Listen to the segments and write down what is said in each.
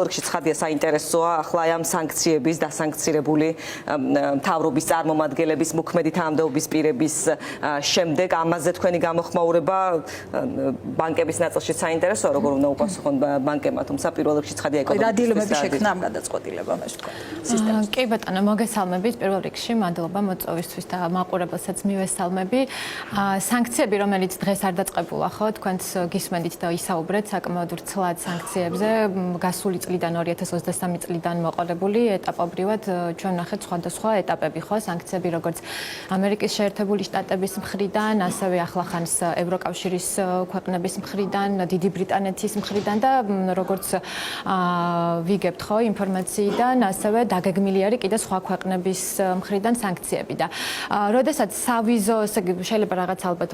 რიგში ცხადია საინტერესოა ახლა ამ სანქციების დასანქცირებული მთავრობის წარმომადგენლების მოქმედი თანამდებობის პირების შემდეგ ამაზე თქვენი გამოხმაურება ბანკების ნაწილში საინტერესოა როგორ უნდა უპასუხონ ბანკებმა თუმცა პირველ რიგში ცხადია ეკონომიკის რა დილებები შექმნა ამ გადაწყვეტილებამ ეს თქვა სისტემას. კი ბატონო მოგესალმებით პირველ რიგში მადლობა მოწვევისთვის და მაყურებელსაც მივესალმები. სანქციები რომელიც დღეს არ დაწყებულა ხო თქვენს გისმენთ და ისაუბრეთ საკმაოდ ვრცლად სანქციებზე გასული წლიდან 2023 წლიდან მოყოლებული ეტაპობრივად ჩვენ ნახეთ სხვადასხვა ეტაპები ხო სანქციები როგორც ამერიკის შეერთებული შტატების მხრიდან ასევე ახლახანს ევროკავშირის ქვეყნების მხრიდან დიდი ბრიტანეთის მხრიდან და როგორც ვიგებთ ხო ინფორმაციიდან ასევე დაგეგმილი არის კიდე სხვა ქვეყნების მხრიდან სანქციები და როდესაც სავიზო შეიძლება რაღაც ალბათ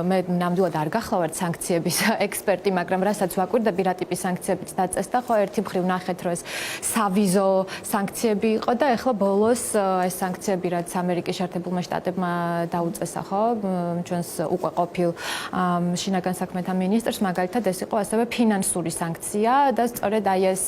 მე ნამდვილად არ გახლავართ სანქციების ექსპერტი მაგრამ რასაც ვაკვირდები რა ტიპის სანქციებიც დაწესდა ხო ერთი მხრივ ნახეთ რომ ეს სავიზო სანქციები იყო და ეხლა ბოლოს ეს სანქციები რაც ამერიკის შეერთებულმა შტატებმა დაუწესა ხო ჩვენს უკვე ყოფილ შინაგან საქმეთა მინისტრს მაგალითად ეს იყო ასევე ფინანსური სანქცია და სწორედ აი ეს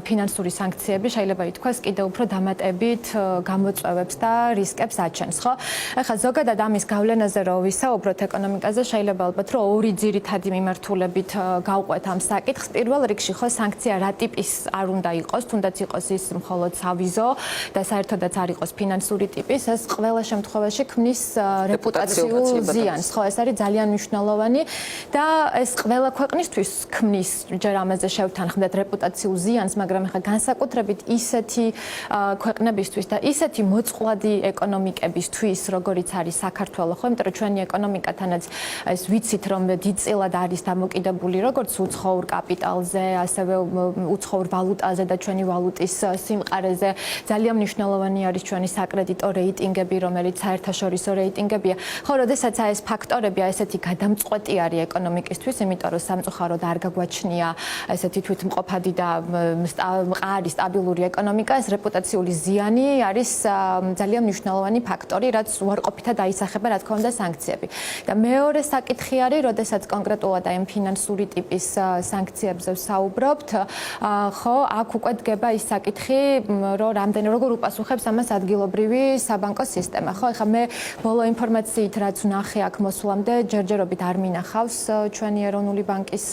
ფინანსური სანქციები შეიძლება ითქვას კიდევ უფრო დამატებით გამოწვევებს და რისკებს აჩენს ხო ეხლა ზოგადად ამის გავლენაზე რო ვისაუბროთ ეკონომიკაზე შეიძლება ალბათ რომ ორი ძირითადი მიმართულებით გავყვეთ ამ საკითხს პირველ რიგში ხო სანქცია რა ტიპის არ უნდა იყოს თუნდაც იყოს ის მხოლოდ სავიზო და საერთოდაც არ იყოს ფინანსური ტიპის ეს ყველა შემთხვევაში ქმნის რეპუტაციულ ზიანს ხო ეს არის ძალიან მნიშვნელოვანი და ეს ყველა ქვეყნისთვის ქმნის ჯერ ამაზე შევთანხმდეთ რეპუტაციულ ზიანს მაგრამ ახლა განსაკუთრებით ისეთი ქვეყნებისთვის და ისეთი მოწყვლადი ეკონომიკებისთვის როგორიც არის საქართველო ხო იმიტომ რომ ჩვენი ეკონომიკათანაც ეს ვიცით რომ დიდწილად არის დამოკიდებული როგორც უცხოურ კაპიტალზე ასევე უცხოურ ვალუტაზე და ჩვენი ვალუტის სიმყარეზე ძალიან მნიშვნელოვანი არის ჩვენი საკრედიტო რეიტინგები რომელიც საერთაშორისო რეიტინგებია ხო როდესაც ეს ფაქტორები ესეთი გადამწყვეტი არის ეკონომიკისთვის იმიტომ რომ სამწუხაროდ არ გაგვაჩნია ესეთი თვითმყოფადი და მყარი სტაბილური ეკონომიკა ეს რეპუტაციული ზიანი არის ძალიან მნიშვნელოვანი ფაქტორი რაც უარყოფითად აისახება რა თქმა უნდა სანქციები და მეორე საკითხი არის როდესაც კონკრეტულად აი ფინანსური ტიპის სანქციებზე ვსაუბრობთ ხო აქ უკვე დგება ის საკითხი რომ რამდენი როგორ უპასუხებს ამას ადგილობრივი საბანკო სისტემა ხო ეხლა მე ბოლო ინფორმაციით რაც ვნახე აქ მოსვლამდე ჯერჯერობით არ მინახავს ჩვენი ეროვნული ბანკის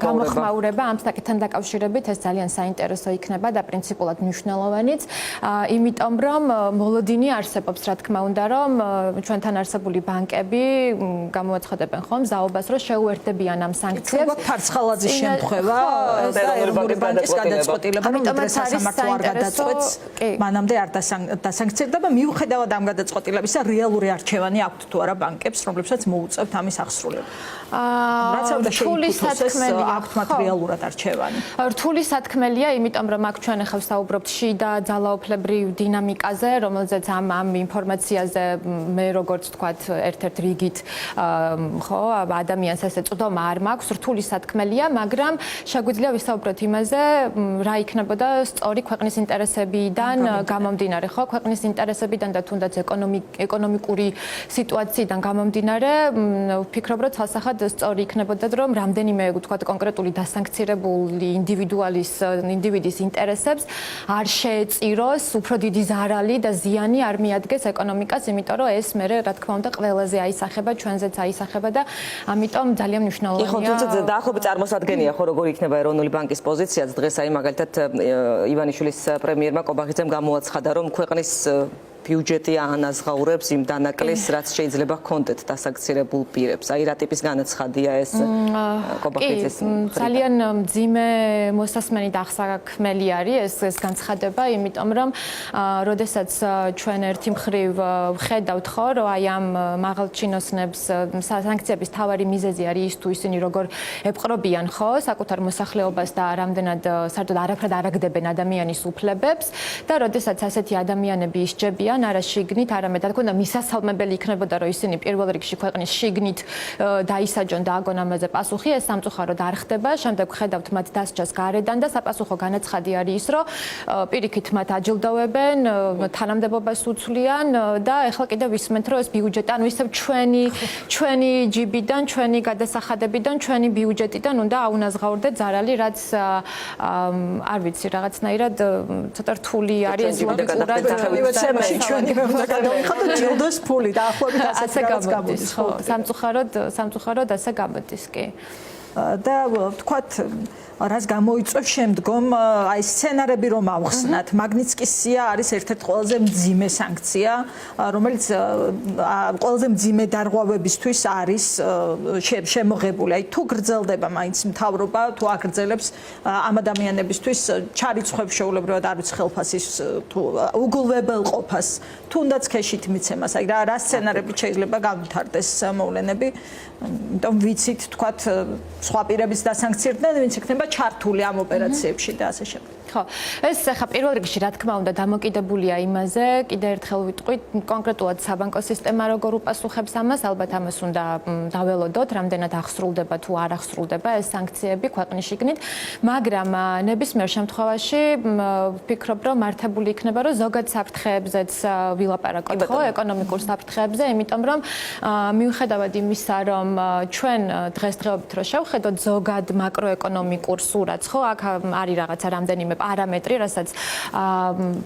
გამოხმაურება ამ საკითხთან დაკავშირებით ეს ძალიან საინტერესო იქნება და პრინციპულად მნიშვნელოვანიც იმიტომ რომ მოლოდინი არსებობს რა თქმა უნდა რომ ჩვენთან არსებული ბანკები გამოაცხადებენ ხომ ზაობას რომ შეუერთდებიან ამ სანქციებს ფარცხალაძის შემთხვევა და ეროვნული ბანკის გადაწყვეტილება რომ დღეს სასამართლო არ გადაწყვეტს მანამდე არ დასანქცირდება მიუხედავად ამ გადაწყვეტილებისა რეალური არჩევანი აქვთ თუ არა ბანკებს რომლებსაც მოუწევთ ამის აღსრულება რთული სათქმელია აქვთ მათ რეალურად არჩევანი რთული სათქმელია იმიტომ რომ აქ ჩვენ ახლა ვსაუბრობთ შიდა ძალაუფლებრივ დინამიკაზე რომელზეც ამ ინფორმაციაზე მე როგორც თქვათ ერთ-ერთ რიგით ხო ადამიანს ესე წვდომა არ მაქვს რთული სათქმელია მაგრამ შეგვიძლია ვისაუბროთ იმაზე რა იქნებოდა სწორი ქვეყნის ინტერესებიდან გამომდინარე ხო ქვეყნის ინტერესებიდან და თუნდაც ეკონომიკური სიტუაციიდან გამომდინარე ვფიქრობ რომ თვალსახად სწორი იქნებოდა რომ რამდენიმე ვთქვათ კონკრეტული დასანქცირებული ინდივიდის ინტერესებს არ შეეწიროს უფრო დიდი ზარალი და ზიანი არ მიადგეს ეკონომიკას იმიტომ რომ ეს მე რა თქმა უნდა ყველაზე აისახება ჩვენზეც აისახება და ამიტომ ძალიან მნიშვნელოვანია ხო თუმცა დაახლოებით წარმოსადგენია ხო როგორ იქნება ეროვნული ბანკის პოზიციაც დღეს აი მაგალითად ივანიშვილის პრემიერმა კობახიძემ გამოაცხადა რომ ქვეყნის ბიუჯეტი ანაზღაურებს იმ დანაკლისს რაც შეიძლება ჰქონდეთ დასანქცირებულ პირებს. აი რა ტიპის განაცხადია ეს კობახიძის ძალიან მძიმე მოსასმენი და აღსაქმელი არის ეს განცხადება, იმიტომ რომ როდესაც ჩვენ ერთი მხრივ ვხედავთ ხო რომ აი ამ მაღალჩინოსნებს სანქციების თავარი მიზეზი არის ის თუ ისინი როგორ ეპყრობიან ხო საკუთარ მოსახლეობას და რამდენად საერთოდ არაფრად არ აგდებენ ადამიანის უფლებებს და როდესაც ასეთი ადამიანები ისჯებიან არიან, არა შიგნით, არამედ რა თქმა უნდა მისასალმებელი იქნებოდა, რომ ისინი პირველ რიგში ქვეყნის შიგნით დაისაჯონ და აგონ ამაზე პასუხი, ეს სამწუხაროდ არ ხდება. შემდეგ ხედავთ მათ დასჯას გარედან და sapasukho განაცხადი არის ის, რომ პირიქით მათ აჯილდოვებენ, თანამდებობას უცვლიან და ეხლა კიდევ ვისმენთ, რომ ეს ბიუჯეტი, ანუ ისევ ჩვენი ჯიბიდან, ჩვენი გადასახადებიდან, ჩვენი ბიუჯეტიდან უნდა აუნაზღაურდეთ ზარალი, რაც არ ვიცი, რაღაცნაირად ცოტა რთული არის ჩვენი უნდა გადავიხადოთ ჯილდოს ფული და ახლობით ასე გამოდის. ხო, სამწუხაროდ ასე გამოდის კი. და ვთქვათ რაც გამოიწვევს შემდგომ აი სცენარები რომ ავხსნათ მაგნიცკის სია არის ერთ-ერთი ყველაზე მძიმე სანქცია რომელიც ყველაზე მძიმე დარღვევებისთვის არის შემოღებული აი თუ გრძელდება მაინც მთავრობა თუ აგრძელებს ამ ადამიანებისთვის ჩარიცხვებს შეუულებრივად არ ვიცი ხელფასის თუ უგულებელყოფას თუნდაც ქეშით მიცემას აი რა სცენარები შეიძლება განვითარდეს მოვლენები იმიტომ ვიცით თქვათ სხვა პირების დასანქცირდნენ ვინც იქნება ჩართული ამ ოპერაციებში და ასე შემდეგ. ხო, ეს ახლა პირველ რიგში რა თქმა უნდა დამოკიდებულია იმაზე, კიდევ ერთხელ ვიტყვით, კონკრეტულად საბანკო სისტემა როგორ უპასუხებს ამას, ალბათ ამას უნდა დაველოდოთ, რამდენად აღსრულდება თუ არ აღსრულდება ეს სანქციები ქვეყნის შიგნით, მაგრამ ნებისმიერ შემთხვევაში ვფიქრობ, რომ მართებული იქნება, რომ ზოგად საფრთხეებზეც ვილაპარაკოთ, ხო, ეკონომიკურ საფრთხეებზე, იმიტომ რომ მიუხედავად იმისა, რომ ჩვენ დღესდღეობით რო შევხედოთ ზოგად მაკროეკონომიკურ სურათს, ხო, აქ არის რაღაცა რამდენიმე პარამეტრი, რასაც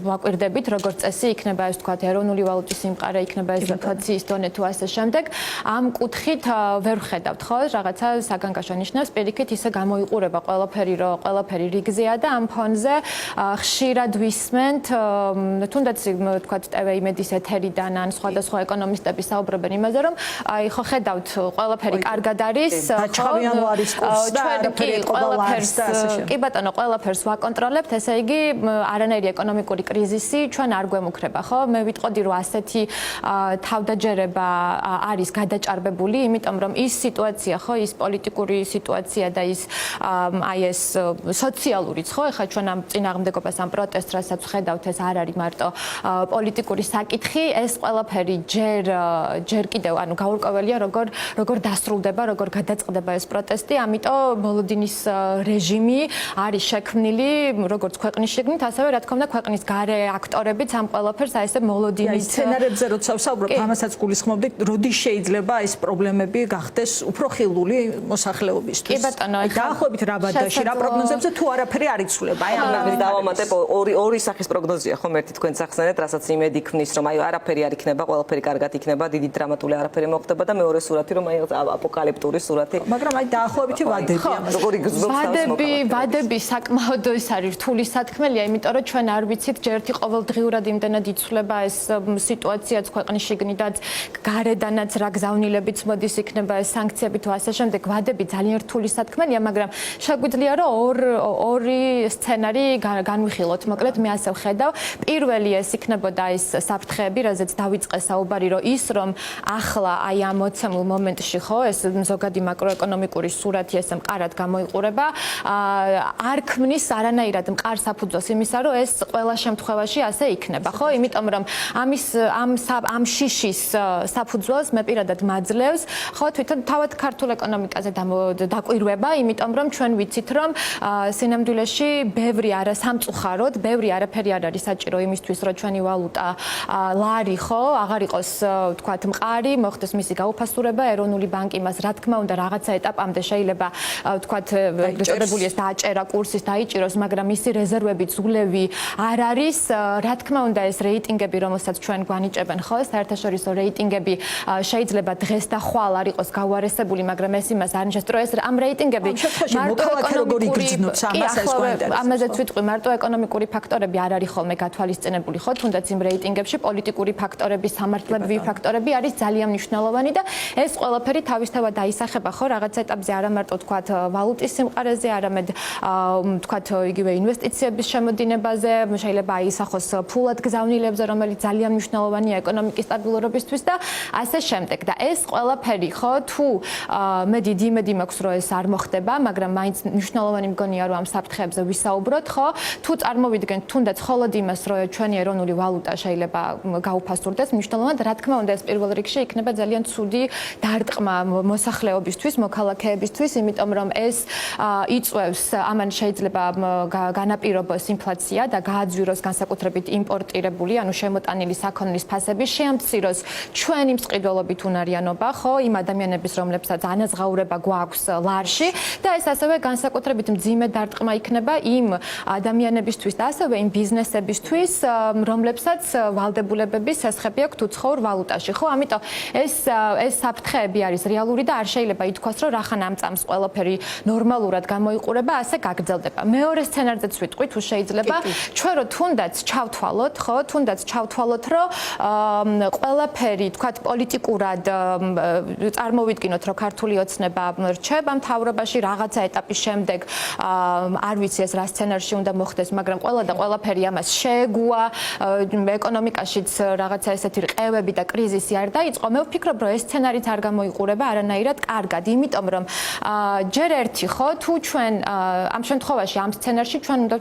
ვაკვირდებით, როგორც წესი იქნება ეს თქვათ ეროვნული ვალუტის სიმყარე, იქნება ეს ინფლაციის დონე თუ ასე შემდეგ. ამ კუთხით ვერ ვხედავთ, ხო, რაღაცა საგანგაშო ნიშნავს, პირიქით ისე გამოიყურება ყველაფერი, რომ ყველაფერი რიგზეა და ამ ფონზე ხშირად ვისმენთ, თუნდაც თქვათ TV იმედის ეთერიდან ან სხვადასხვა ეკონომისტები საუბრობენ იმაზე, რომ აი ხო ხედავთ ყველაფერი კარგად არის, ხო, იანვარის კურსს და კი ბატონო, ყველაფერს ვაკონტროლებთ, ესე იგი არანაირი ეკონომიკური კრიზისი ჩვენ არ გვემუქრება, ხო? მე ვიტყოდი, რომ ასეთი თავდაჯერება არის გადაჭარბებული, იმიტომ რომ ის სიტუაცია, ხო, ის პოლიტიკური სიტუაცია და ის აი ეს სოციალურიც, ხო, ეხლა ჩვენ ამ წინააღმდეგობას ამ პროტესტს, რასაც ხედავთ, ეს არ არის მარტო პოლიტიკური საკითხი, ეს ყველაფერი ჯერ კიდევ, ანუ გაურკვეველია, როგორ დასრულდება, როგორ გადაწყდება ეს პროტესტი, ამიტომ მოლოდინის რეჟიმი არის შექმნილი როგორც ქვეყნის შიგნით, ასევე რა თქმა უნდა ქვეყნის გარე აქტორებიც ამ ყველაფერს აი ესე მოლოდინის სცენარებზე როცა ვსაუბრობ, ამასაც გულისხმობდით, როდის შეიძლება ეს პრობლემები გახდეს უფრო ხილული მოსახლეობისთვის. კი ბატონო, დაახლოებით რა ბადაში, რა პროგნოზებზე თუ არაფერი არ იცვლება. აი ამ დავამატებ ორი სახის პროგნოზია ხომ ერთი თქვენ სახსენეთ, რასაც იმედი ქმნის, რომ აი არაფერი არ იქნება, ყველაფერი კარგად იქნება, დიდი დრამატული არაფერი მოხდება და მეორე სურათი, რომ აი აპოკალიფტური სურათი. მაგრამ აი დაახლოებითი ვადები ამას. როგორი გზობს ვადები საკმაოდ ის არის რთული სათქმელია, იმიტომ რომ ჩვენ არ ვიცით ჯერ ერთი ყოველდღიურად იმდენად იცვლება ეს სიტუაციაც ქვეყნის შიგნითაც, გარედანაც რა გზავნილებიც მოდის იქნება ეს სანქციები თუ ასე შემდეგ. ვადები ძალიან რთული სათქმელია, მაგრამ შეგვიძლია რომ ორი სცენარი განვიხილოთ. მოკლედ მე ასე ვხედავ. პირველი ეს იქნებოდა ეს საფრთხეები, რაზეც დავიწყე საუბარი, რომ ის რომ ახლა აი ამ მოცემულ მომენტში ხო ეს ზოგადი მაკროეკონომიკური სურათი ესე მყარად გამოიყურება, არ ქმნის არანაირად მყარ საფუძველს იმისა, რომ ეს ყველა შემთხვევაში ასე იქნება, ხო? იმიტომ რომ ამ შიშის საფუძველს მე პირადად მაძლევს, ხო, თვითონ თავად ქართულ ეკონომიკაზე დაკვირვება, იმიტომ რომ ჩვენ ვიცით, რომ სინამდვილეში ბევრი სამწუხაროდ, ბევრი არაფერი არ არის საჭირო იმისთვის, რომ ჩვენი ვალუტა ლარი, ხო, აღარ იყოს, თქვათ, მყარი, მოხდეს მისი გაუფასურება, ეროვნული ბანკი მას რა თქმა უნდა რაღაცა ეტაპამდე შეიძლება, თქვათ, რეგულირებული ეს დააჭერა კურსის დაიჭიროს, მაგრამ მისი რეზერვები ძულევი არ არის. რა თქმა უნდა, ეს რეიტინგები, რომელსაც ჩვენ გვანიჭებენ, ხო, საერთაშორისო რეიტინგები შეიძლება დღეს და ხვალ არ იყოს გაუარესებული, მაგრამ ეს იმას არ ნიშნავს, რომ ეს ამ რეიტინგები ამაზეც ვიტყვი, მარტო ეკონომიკური ფაქტორები არ არის ხოლმე გათვალისწინებული, ხო, თუნდაც იმ რეიტინგებში პოლიტიკური ფაქტორები, სამართლებრივი ფაქტორები არის ძალიან მნიშვნელოვანი და ეს ყველაფერი თავისთავად დაისახება, ხო, რაღაც ეტაპზე არა მარტო თქვათ ვალუტის სიმყარეზე, არამედ თქვათ იგივე ინვესტიციების შემოდინებაზე, შეიძლება აისახოს ფულად გზავნილებზე, რომელიც ძალიან მნიშვნელოვანია ეკონომიკის სტაბილურობისთვის და ასე შემდეგ. და ეს ყველაფერი ხო თუ მე დიდი იმედი მაქვს რომ ეს არ მოხდება, მაგრამ მაინც მნიშვნელოვანი მგონია რომ ამ საფრთხეებზე ვისაუბროთ, ხო? თუ წარმოვიდგენთ თუნდაც მხოლოდ იმას, რომ ჩვენი ეროვნული ვალუტა შეიძლება გაუფასურდეს, მნიშვნელოვნად რა თქმა უნდა ეს პირველ რიგში იქნება ძალიან ცუდი დარტყმა მოსახლეობისთვის, მოქალაქეებისთვის, იმიტომ რომ ეს იწვევს, ამან შეიძლება განაპირობოს ინფლაცია და გააძვიროს განსაკუთრებით იმპორტირებული, ანუ შემოტანილი საქონლის ფასები, შეამციროს ჩვენი მსყიდველობით უნარიანობა, ხო, იმ ადამიანების, რომლებსაც ანაზღაურება გვაქვს ლარში და ეს ასევე განსაკუთრებით მძიმე დარტყმა იქნება იმ ადამიანებისთვის და ასევე იმ ბიზნესებისთვის, რომლებსაც ვალდებულებების შესახები აქვთ უცხოურ ვალუტაში, ხო? ამიტომ ეს საფრთხეები არის რეალური და არ შეიძლება ითქვას, რომ რახან ამ წამს ყველაფერი ნორმალურად გამოიყურება, ასე გაგრძელდება. მეორე სცენარზეც ვიტყვი, თუ შეიძლება ჩვენ რომ თუნდაც ჩავთვალოთ, ხო, თუნდაც ჩავთვალოთ, რომ ყველაფერი, თქვათ, პოლიტიკურად წარმოვიდგინოთ, რომ ქართული ოცნება რჩება მთავრობაში რაღაცა ეტაპის შემდეგ, არ ვიცი ეს რა სცენარში უნდა მოხდეს, მაგრამ ყველა და ყველაფერი ამას შეეგუა, ეკონომიკაშიც რაღაცა ესეთი რყევები და კრიზისი არ დაიწყო. მე ვფიქრობ, რომ ეს სცენარიც არ გამოიყურება არანაირად კარგად, იმიტომ რომ ჯერ ერთი ხო, თუ ჩვენ ამ შემთხვევაში ამ სცენარში ჩვენ უნდა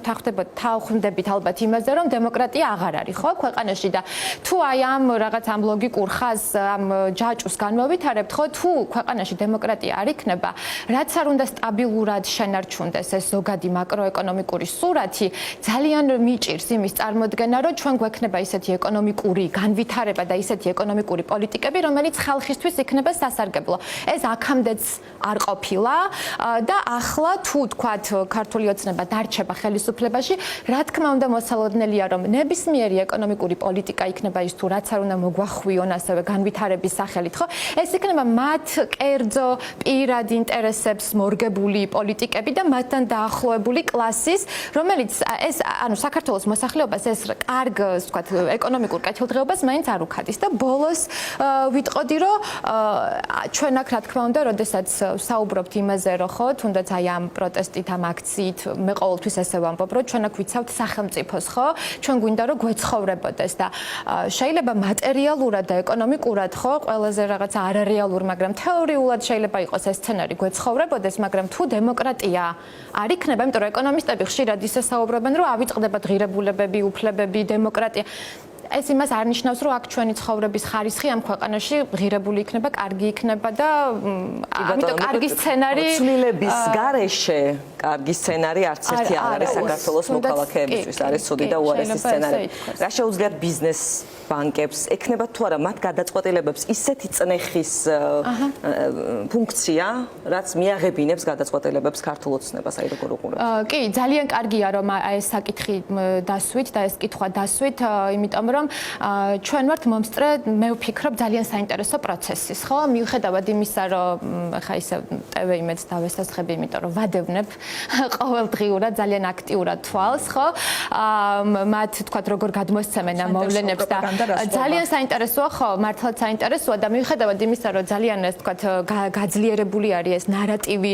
თავხმდებით ალბათ იმაზე, რომ დემოკრატია აღარ არის, ხო, ქვეყანაში და თუ აი ამ რაღაც ამ ლოგიკურ ხაზს, ამ ჯაჭვს განმოვითარებთ, ხო, თუ ქვეყანაში დემოკრატია არ იქნება, რაც არ უნდა სტაბილურად შენარჩუნდეს ეს ზოგადი მაკროეკონომიკური სურათი, ძალიან მიჭირს იმის წარმოდგენა, რომ ჩვენ გვექნება ისეთი ეკონომიკური განვითარება და ისეთი ეკონომიკური პოლიტიკები, რომელიც ხალხისთვის იქნება სასარგებლო. ეს აქამდეც არ ყოფილა და ახლა თუ თქვათ ქართული ოცნება დარჩება ხელისუფლებაში, რა თქმა უნდა მოსალოდნელია, რომ ნებისმიერი ეკონომიკური პოლიტიკა იქნება ის თუ რაც არ უნდა მოგვახვიონ ასევე განვითარების სახელით, ხო? ეს იქნება მათ კერძო პირად ინტერესებს მორგებული პოლიტიკები და მათთან დაახლოებული კლასის, რომელიც ეს ანუ საქართველოს მოსახლეობას ეს კარგ, ვთქვათ, ეკონომიკურ კეთილდღეობას მაინც არ უხდის და ბოლოს ვიტყოდი, რომ ჩვენ აქ რა თქმა უნდა, როდესაც საუბრობთ იმაზე, რომ ხო, თუნდაც აი ამ პროტესტით, ამ აქციით, მე ყოველთვის ესე ვამბობ, რომ ჩვენ აქ ვიცავთ სახელმწიფოს, ხო? ჩვენ გვინდა რომ გვეცხოვრებოდეს და შეიძლება მატერიალურად და ეკონომიკურად, ხო, ყველაზე რაღაცა არარეალურ, მაგრამ თეორიულად შეიძლება იყოს ეს სცენარი გვეცხოვრებოდეს, მაგრამ თუ დემოკრატია არ იქნება, იმიტომ რომ ეკონომისტები ხშირად ისე საუბრობენ, რომ ავიწყდება ღირებულებები, უფლებები, დემოკრატია. ეს იმას არ ნიშნავს, რომ აქ ჩვენი ცხოვრების ხარისხი ამ ქვეყანაში ღირებული იქნება, კარგი იქნება და ამიტომ კარგი სცენარი ცვლილების გარეშე კარგი სცენარი არც ერთი არ არის საქართველოს მოქალაქეებისთვის, არის ცუდი და უარესი სცენარი. რა შეუძლიათ ბიზნეს ბანკებს, ექნება თუ არა მათ გადაწყვეტილებებს ისეთი წნეხის ფუნქცია, რაც მიაღებინებს გადაწყვეტილებებს ქართულ ოცნებას, აი როგორ უყურებთ? კი, ძალიან კარგია რომ ეს საკითხი დასვით და ეს კითხვა დასვით, იმიტომ რომ ჩვენ ვართ მომსწრე, მე ვფიქრობ ძალიან საინტერესო პროცესის, ხო? მიუხედავად იმისა, რომ ხა ისე TV იმედს დავესასხები, იმიტომ რომ ვადევნებ ყოველდღიურად ძალიან აქტიურად თვალს, ხო? მათ თქვათ როგორ გადმოსცემენ ამ მოვლენებს და ძალიან საინტერესოა, ხო, მართლაც საინტერესოა და მიუხედავად იმისა, რომ ძალიან ეს თქვათ გაძლიერებული არის ეს ნარატივი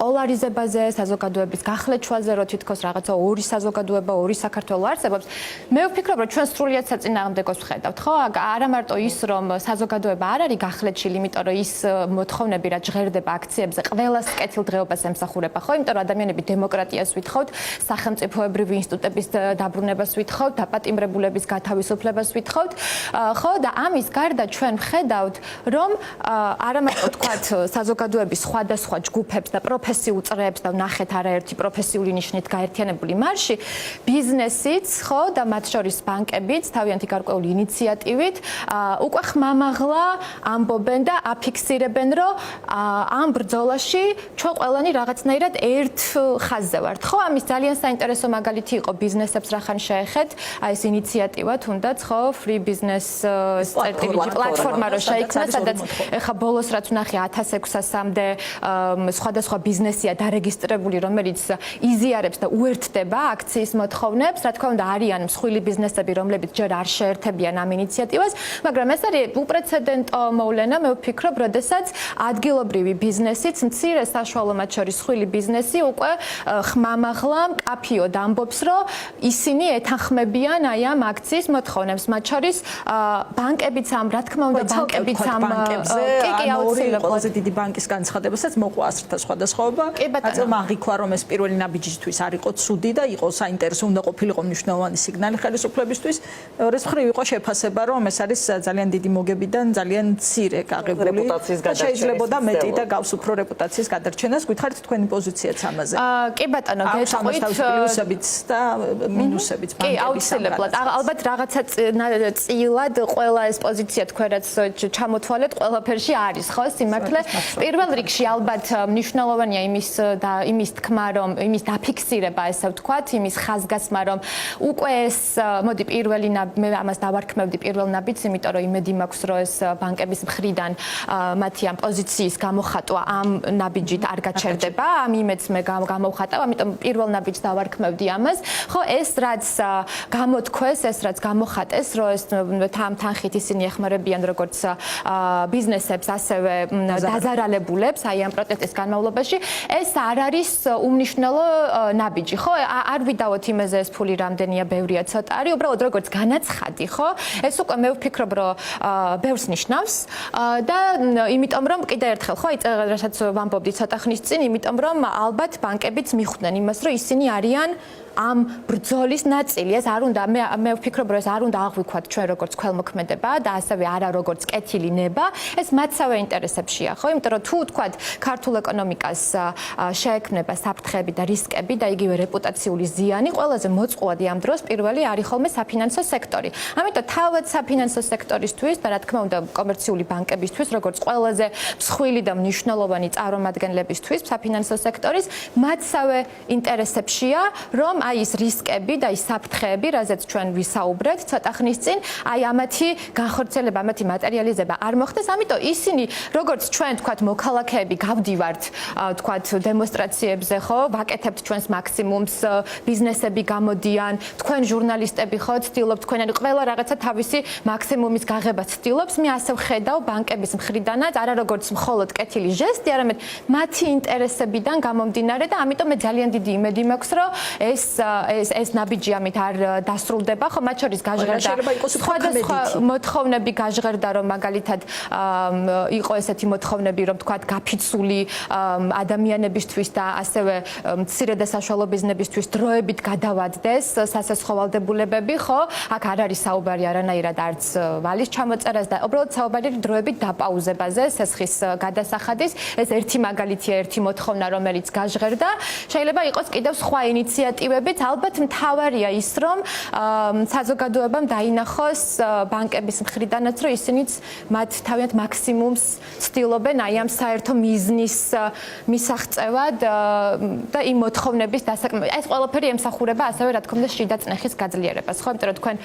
პოლარიზებაზე, საზოგადოების გახლეჩვაზე, რომ თითქოს რაღაცა ორი საზოგადოება, ორი საქართველო არსებობს. მე ვფიქრობ, რომ ჩვენ სრულიად საწინააღმდეგოს ვხედავთ, ხო? არა მარტო ის, რომ საზოგადოება არ არის გახლეჩილი, იმიტომ რომ ის მოთხოვნები, რაც ჟღერდება აქციებზე, ყველას კეთილდღეობას ემსახურება, ხო? იმიტომ რომ ადამიანები დემოკრატიას ვითხოვთ, სახელმწიფოებრივი ინსტიტუტების დაბრუნებას ვითხოვთ, დაპატიმრებულების გათავისუფლებას ვითხოვთ, ხო? და ამის გარდა ჩვენ ვხედავთ, რომ არა მარტო თქვათ საზოგადოების სხვადასხვა ჯგუფებს და პროფესიულ წრეებს და ვნახეთ არაერთი პროფესიული ნიშნით გაერთიანებული მარში, ბიზნესიც, ხო, და მათ შორის ბანკებიც თავიანთი გარკვეული ინიციატივით უკვე ხმამაღლა ამბობენ და აფიქსირებენ, რომ ამ ბრძოლაში ჩვენ ყველანი რაღაცნაირად ერთ ხაზზე ვართ. ხო, ამის ძალიან საინტერესო მაგალითი იყო ბიზნესებს რახან შეეხეთ, აი ეს ინიციატივა თუნდაც, ხო, Free Business პლატფორმა რო შეიქმნა, სადაც ეხა ბოლოს რაც ვნახე 1600-მდე სხვადასხვა ბიზნესია დარეგისტრირებული, რომელიც იზიარებს და უერთდება აქციის მოთხოვნებს, რა თქმა უნდა არიან მსხვილი ბიზნესები, რომლებიც ჯერ არ შეერთებიან ამ ინიციატივას, მაგრამ ეს არის უპრეცედენტო მოვლენა, მე ვფიქრობ, როდესაც ადგილობრივი ბიზნესიც, მცირე საშუალო მათ შორის სხვილი ბიზნესი უკვე ხმამაღლა კაფიოდ ამბობს, რომ ისინი ეთანხმებიან აი ამ აქციის მოთხოვნებს, მათ შორის ბანკებიც ამ, რა თქმა უნდა, ბანკებიც ამ კი, აუცილებლად ყველაზე დიდი ბანკის განცხადებასაც მოყვა ასრთა სხვადასხვაობა. აწილმა აღიქვა, რომ ეს პირველი ნაბიჯისთვის არ იყო ცუდი და იყო საინტერესო, უნდა ყოფილიყო მნიშვნელოვანი სიგნალი ხელისუფლებისთვის. მეორე მხრივ იყო შეფასება, რომ ეს არის ძალიან დიდი მოგებიდან ძალიან მცირე გაღებული. შეიძლებოდა მეტი და გავს უფრო რეპუტაციის გადარჩენას. გითხარით თქვენი პოზიციაც ამაზე. კი ბატონო, გეტყვით პლუსებიც და მინუსებიც ბანკების. კი, აუცილებლად. ალბათ რაღაცა წილად ყველა ეს პოზიცია თქვენ რაც ჩამოთვალეთ, ყველაფერში არის, ხო, სიმართლე. პირველ რიგში ალბათ მნიშვნელოვანია იმის თქმა, რომ იმის დაფიქსირება, ესე ვთქვათ, იმის ხაზგასმა, რომ უკვე ეს მოდი პირველი მე ამას დავარქმევდი პირველ ნაბიჯს, იმიტომ რომ იმედი მაქვს, რომ ეს ბანკების მხრიდან მათი ამ პოზიციის გამოხატვა ამ ნაბიჯით არ გაჩერდება, ამ იმედს მე გამოვხატავ, ამიტომ პირველ ნაბიჯს დავარქმევდი ამას. ხო, ეს რაც გამოთქვეს, ეს რაც გამოხატეს, რომ ეს თანხით ისინი ეხმარებიან როგორც ბიზნესებს, ასევე დაზარალებულებს, აი ამ პროტესტის განმავლობაში, ეს არ არის უმნიშვნელო ნაბიჯი, ხო? არ ვიდაოთ იმაზე ეს ფული რამდენია, ბევრია, ცოტა არის, უბრალოდ როგორც განაცხადი, ხო? ეს უკვე მე ვფიქრობ, რომ ბევრს ნიშნავს და იმიტომ რომ კიდე ერთხელ, ხო, რასაც ვამბობდი ცოტა ხნის წინ, იმიტომ რომ ალბათ ბანკებიც მიხვდნენ იმას, რომ ისინი არიან ამ ბრძოლის ნაწილი. ეს არ უნდა მე ვფიქრობ, რომ ეს არ უნდა აღვიქვათ ჩვენ როგორც ქველმოქმედება და ასევე არა როგორც კეთილი ნება. ეს მათსავე ინტერესებშია, ხო? იმიტომ რომ თუ თქვათ ქართულ ეკონომიკას შეექმნება საფრთხეები და რისკები და იგივე რეპუტაციული ზიანი, ყველაზე მოწყვლადი ამ დროს პირველი არის ხოლმე საფინანსო სექტორი. ამიტომ თავად საფინანსო სექტორისთვის და რა თქმა უნდა კომერციული ბანკებისთვის, როგორც ყველაზე მსხვილი და მნიშვნელოვანი წარმომადგენლებისთვის საფინანსო სექტორის მათსავე ინტერესებშია, რომ აი ეს რისკები და ის საფრთხეები, რაზეც ჩვენ ვისაუბრეთ ცოტა ხნის წინ, აი ამათი განხორციელება, ამათი მატერიალიზება არ მოხდეს, ამიტომ ისინი, როგორც ჩვენ თქვათ მოქალაქეები გავდივართ, თქვათ დემონსტრაციებზე, ხო, ვაკეთებთ ჩვენს მაქსიმუმს, ბიზნესები გამოდიან, თქვენ ჟურნალისტები ხო, ცდილობთ თქვენ ყველა რაღაცა თავისი მაქსიმუმის გაღებას ცდილობს, მე ასე ვხედავ ბანკების მხრიდანაც, არა როგორც მხოლოდ კეთილი ჟესტი, არამედ მათი ინტერესებიდან გამომდინარე და ამიტომ მე ძალიან დიდი იმედი მაქვს, რომ ეს ნაბიჯი ამით არ დასრულდება, ხო, მათ შორის გაჟღერდა სხვადასხვა მოთხოვნები გაჟღერდა, რომ მაგალითად იყო ესეთი მოთხოვნები, რომ თქვათ გაფიცული ადამიანებისთვის და ასევე მცირე და საშუალო ბიზნესებისთვის დროებით გადავადდეს სასაცხოვალდებულებები, ხო? აქ არ არის საუბარი არანაირად არც ვალის ჩამოწერას და უბრალოდ საუბარი დროებით დაპაუზებაზე, სესხის გადასახადის. ეს ერთი მაგალითია, ერთი მოთხოვნა, რომელიც გაჟღერდა. შეიძლება იყოს კიდევ სხვა ინიციატივებიც, ალბათ მთავარია ის, რომ საზოგადოებამ დაინახოს ბანკების მხრიდანაც, რომ ისინიც მათ თავიანთ მაქსიმუმს ცდილობენ აი ამ საერთო მიზნის მისაღწევად და იმ მოთხოვნების დასაქმებად. ეს ყველაფერი ემსახურება ასევე რა თქმა უნდა შიდა წნეხის გაძლიერებას, ხო? იმიტომ რომ თქვენ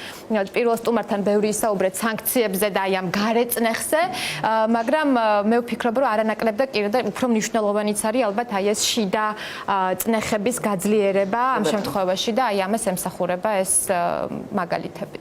პირველ სტუმართან ბევრი ისაუბრეთ სანქციებზე და აი ამ გარე წნეხზე, მაგრამ მე ვფიქრობ, რომ არანაკლებ და კიდევ უფრო მნიშვნელოვანიც არის ალბათ აი ეს შიდა წნეხების გაძლიერება ამ შემთხვევაში და აი ამას ემსახურება ეს მაგალითები.